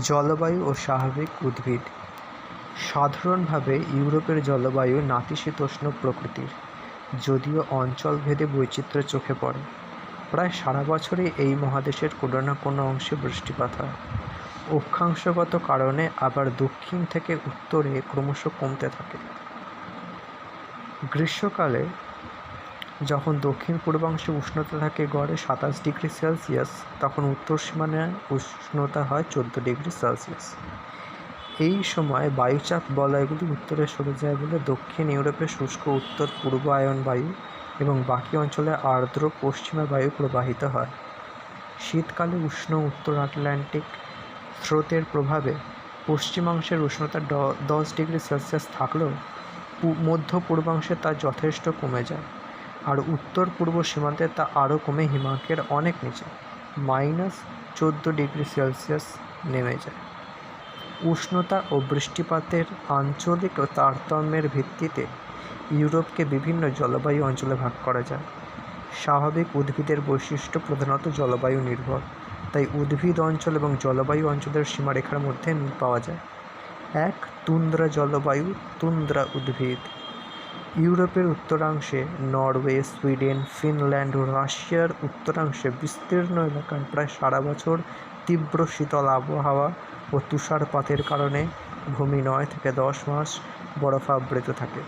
জলবায়ু ও স্বাভাবিক উদ্ভিদ। সাধারণভাবে ইউরোপের জলবায়ু নাতিশীতোষ্ণ প্রকৃতির, যদিও অঞ্চলভেদে বৈচিত্র্য চোখে পড়ে। প্রায় সারা বছরই এই মহাদেশের কোনো না কোনো অংশে বৃষ্টিপাত হয়। অক্ষাংশগত কারণে আবার দক্ষিণ থেকে উত্তরে ক্রমশ কমতে থাকে। গ্রীষ্মকালে যখন দক্ষিণ পূর্বাংশে উষ্ণতা থাকে গড়ে 27°C, তখন উত্তর সীমানায় উষ্ণতা হয় 14°C। এই সময় বায়ুচাপ বলয়গুলি উত্তরে সরে যায় বলে দক্ষিণ ইউরোপে শুষ্ক উত্তর পূর্বায়ন বায়ু এবং বাকি অঞ্চলে আর্দ্র পশ্চিমা বায়ু প্রবাহিত হয়। শীতকালে উষ্ণ উত্তর আটলান্টিক স্রোতের প্রভাবে পশ্চিমাংশের উষ্ণতা 10°C থাকলেও মধ্য পূর্বাংশে তা যথেষ্ট কমে যায়, আর উত্তর পূর্ব সীমান্তে তা আরও কমে হিমাঙ্কের অনেক নিচে -14°C নেমে যায়। উষ্ণতা ও বৃষ্টিপাতের আঞ্চলিক তারতম্যের ভিত্তিতে ইউরোপকে বিভিন্ন জলবায়ু অঞ্চলে ভাগ করা যায়। স্বাভাবিক উদ্ভিদের বৈশিষ্ট্য প্রধানত জলবায়ু নির্ভর, তাই উদ্ভিদ অঞ্চল এবং জলবায়ু অঞ্চলের সীমারেখার মধ্যে মিল পাওয়া যায়। 1. তুন্দ্রা জলবায়ু, তুন্দ্রা উদ্ভিদ। ইউরোপের উত্তরাংশে, নরওয়ে, সুইডেন, ফিনল্যান্ড ও রাশিয়ার উত্তরাংশে বিস্তীর্ণ এলাকায় প্রায় সারা বছর তীব্র শীতল আবহাওয়া ও তুষারপাতের কারণে ভূমি 9 থেকে 10 মাস বরফাবৃত থাকে।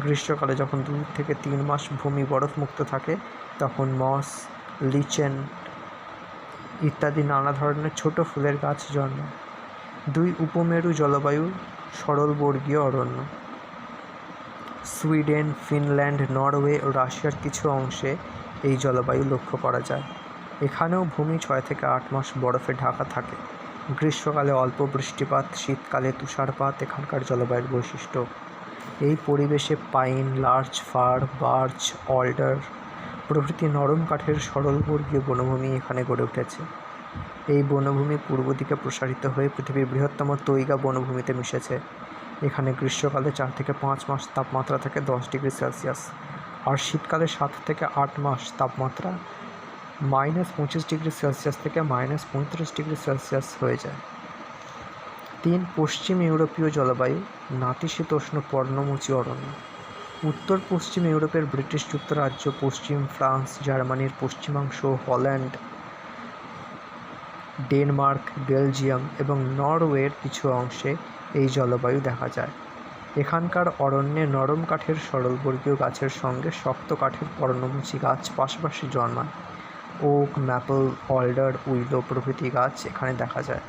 গ্রীষ্মকালে যখন 2 থেকে 3 মাস ভূমি বরফমুক্ত থাকে, তখন মস, লিচেন ইত্যাদি নানা ধরনের ছোট ফুলের গাছ জন্মায়। 2. উপমেরু জলবায়ু, সরলবর্গীয় অরণ্য। সুইডেন, ফিনল্যান্ড, নরওয়ে ও রাশিয়ার কিছু অংশে এই জলবায়ু লক্ষ্য করা যায়। এখানেও ভূমি 6 থেকে 8 মাস বরফে ঢাকা থাকে। গ্রীষ্মকালে অল্প বৃষ্টিপাত, শীতকালে তুষারপাত এখানকার জলবায়ুর বৈশিষ্ট্য। এই পরিবেশে pine, lurch, fur, birch, older প্রভৃতি নরম কাঠের সরলবর্গীয় বনভূমি এখানে গড়ে উঠেছে। এই বনভূমি পূর্ব দিকে প্রসারিত হয়ে পৃথিবীর বৃহত্তম তৈগা বনভূমিতে মিশেছে। এখানে গ্রীষ্মকালে 4 থেকে 5 মাস তাপমাত্রা থাকে 10°C, আর শীতকালে 7 থেকে 8 মাস তাপমাত্রা -25°C থেকে -35°C হয়ে যায়। 3. পশ্চিম ইউরোপীয় জলবায়ু, নাতিশীতোষ্ণ পর্ণমোচী অরণ্য। উত্তর পশ্চিম ইউরোপের ব্রিটিশ যুক্তরাজ্য, পশ্চিম ফ্রান্স, জার্মানির পশ্চিমাংশ, হল্যান্ড, ডেনমার্ক, বেলজিয়াম এবং নরওয়ের কিছু অংশে এই জলবায়ু দেখা যায়। এখানকার অরণ্যে নরম কাঠের সরলবর্গীয় গাছের সঙ্গে শক্ত কাঠের পর্ণমোচী গাছ পাশাপাশি জন্মায়। ওক, ম্যাপল, অলডার, উইলো প্রভৃতি গাছ এখানে দেখা যায়।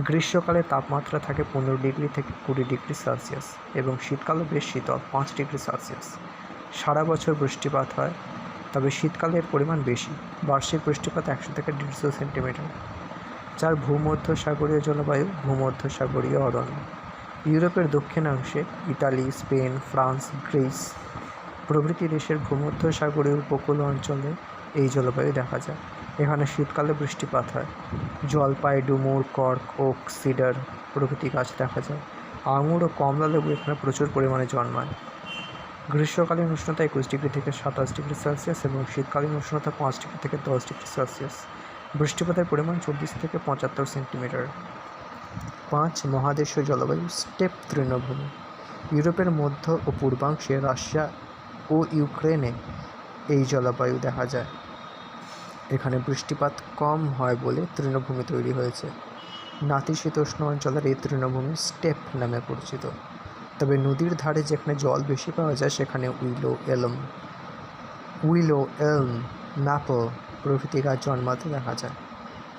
গ্রীষ্মকালে তাপমাত্রা থাকে 15 থেকে 20°C এবং শীতকালে বেশ শীতল 5°C। সারা বছর বৃষ্টিপাত হয়, তবে শীতকালের পরিমাণ বেশি। বার্ষিক বৃষ্টিপাত 100 থেকে 150 সেন্টিমিটার। 4. ভূমধ্যসাগরীয় জলবায়ু, ভূমধ্যসাগরীয় অরণ্য। ইউরোপের দক্ষিণাংশে ইতালি, স্পেন, ফ্রান্স, গ্রিস প্রভৃতি দেশের ভূমধ্যসাগরীয় উপকূল অঞ্চলে এই জলবায়ু দেখা যায়। এখানে শীতকালে বৃষ্টিপাত হয়। জলপাই, ডুমুর, কর্ক, ওক, সিডার প্রভৃতি গাছ দেখা যায়। আঙুর ও কমলা লেবু এখানে প্রচুর পরিমাণে জন্মায়। গ্রীষ্মকালীন উষ্ণতা 21 থেকে 27°C এবং শীতকালীন উষ্ণতা 5 থেকে 10°C। বৃষ্টিপাতের পরিমাণ 40 থেকে 75 সেন্টিমিটার। 5. মহাদেশীয় জলবায়ু, স্টেপ তৃণভূমি। ইউরোপের মধ্য ও পূর্বাংশে, রাশিয়া ও ইউক্রেনে এই জলবায়ু দেখা যায়। এখানে বৃষ্টিপাত কম হয় বলে তৃণভূমি তৈরি হয়েছে। নাতিশীতোষ্ণ অঞ্চলের এই তৃণভূমি স্টেপ নামে পরিচিত। তবে নদীর ধারে যেখানে জল বেশি পাওয়া যায় সেখানে উইলো, এলম, ম্যাপল প্রভৃতি গাছ জন্মাতে দেখা যায়।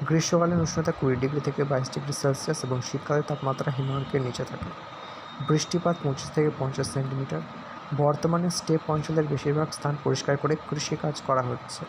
গ্রীষ্মকালীন উষ্ণতা 20 থেকে 22°C এবং শীতকালে তাপমাত্রা হিমাঙ্কের নিচে থাকে। বৃষ্টিপাত 25 থেকে 50 সেন্টিমিটার। বর্তমানে স্টেপ অঞ্চলের বেশিরভাগ স্থান পরিষ্কার করে কৃষিকাজ করা হচ্ছে।